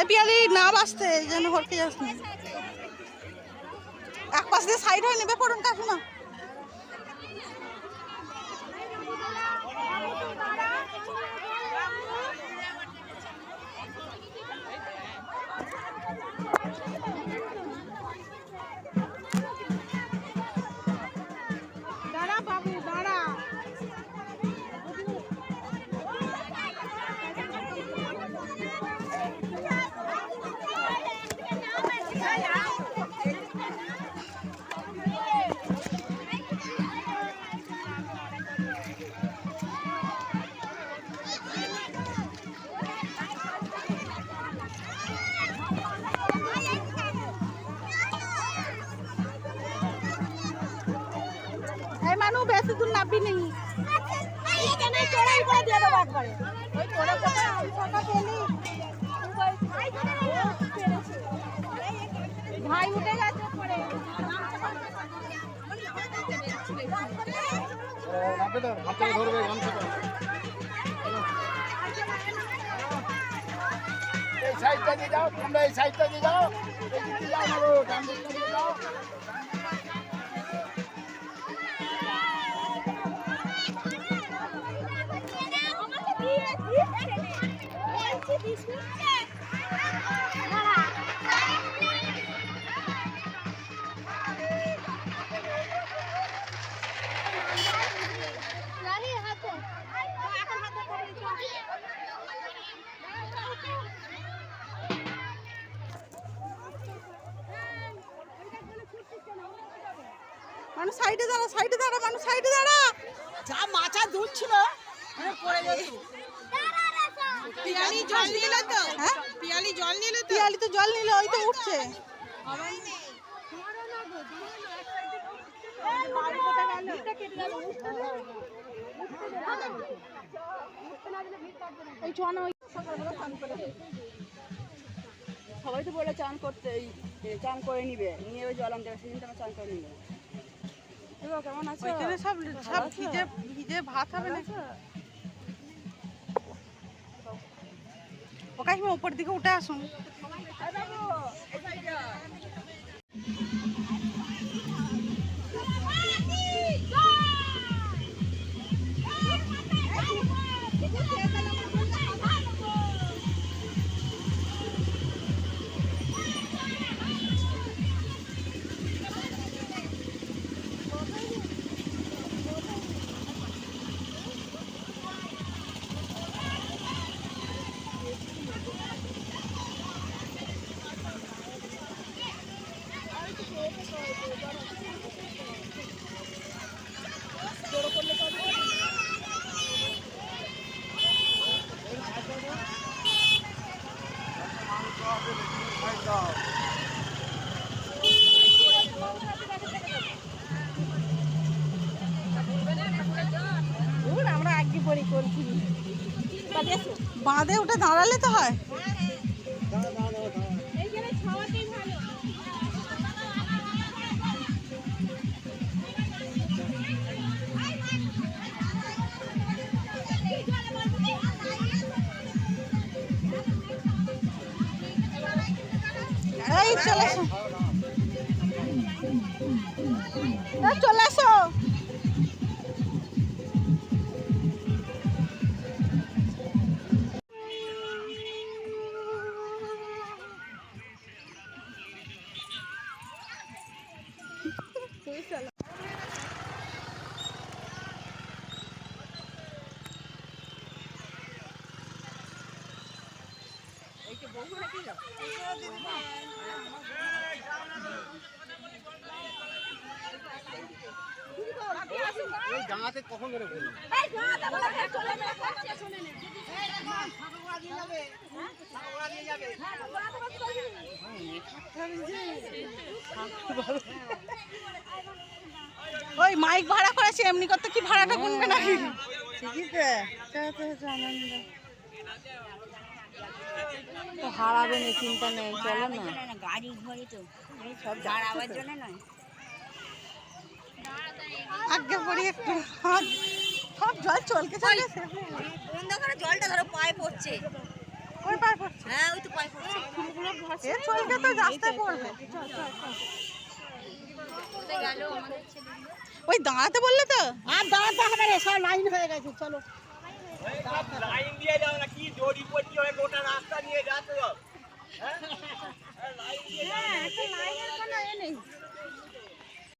পিয়ালি না বাঁচতে যেন ভরকে যাস না, এক পাশ দিয়ে সাইড হয়ে নেবে পড়ুন কাকিমা। মানু বেশি দূর নাববি নেই, ভাই উঠে গেছে পরে এই সাইডটা দিয়ে যাও, তোমরা এই সাইডটা দিয়ে যাও, যাও। মানুষ সাইডে দাঁড়া, সাইডে দাঁড়া, মানুষ সাইডে দাঁড়া। যা মাছা দুধ ছিল পড়ে যেত। পিয়ালি জল নিল তো? হ্যাঁ পিয়ালি জল নিল তো? পিয়ালি তো জল নিল, ওই তো উঠছে। সবাই তো বলে চান করতে, চান করে নিবে, নিয়ে ওই জল আনতে সেদিন তো চান করে নিবে। কেমন আছে? সব সব ভিজে ভিজে ভাত হবে না। ও কাকিমা উপর দিকে উঠে আসুন। আমরা আগে পরে করছি, বাঁধে উঠে দাঁড়ালে তো হয়। এই চলে আসো, চলে আসো। জানাতে কখন করে বলি ওই মাইক ভাড়া করেছি, এমনি করতে কি ভাড়াটা গুনবে নাকি? তো হারাবে না, চিন্তা নেই, চলো না। গাড়ি ঘরে তো সব দাঁড়াবার জন্য নয়। আগে পড়ি একটু, সব জল চলকে চলে। বন্ধ করে জলটা ধরো পায়ে পড়ছে। ওই পার পড়ছে, হ্যাঁ ওই তো পায়ে পড়ছে। এ চলকে তো রাস্তায় পড়বে। কোথায় গেল আমাদের ছেলেগুলো? ওই দাঁড়াতে বললে তো। আর দাঁড়াতে হবে না, সব লাইন হয়ে গেছে, চলো। লাইন দিয়ে যাও না কি দড়ি পড়ছি হয়ে গোটা রাস্তা নিয়ে যাচ্ছ। হ্যাঁ, একটা লাইনের কোনো এ নেই।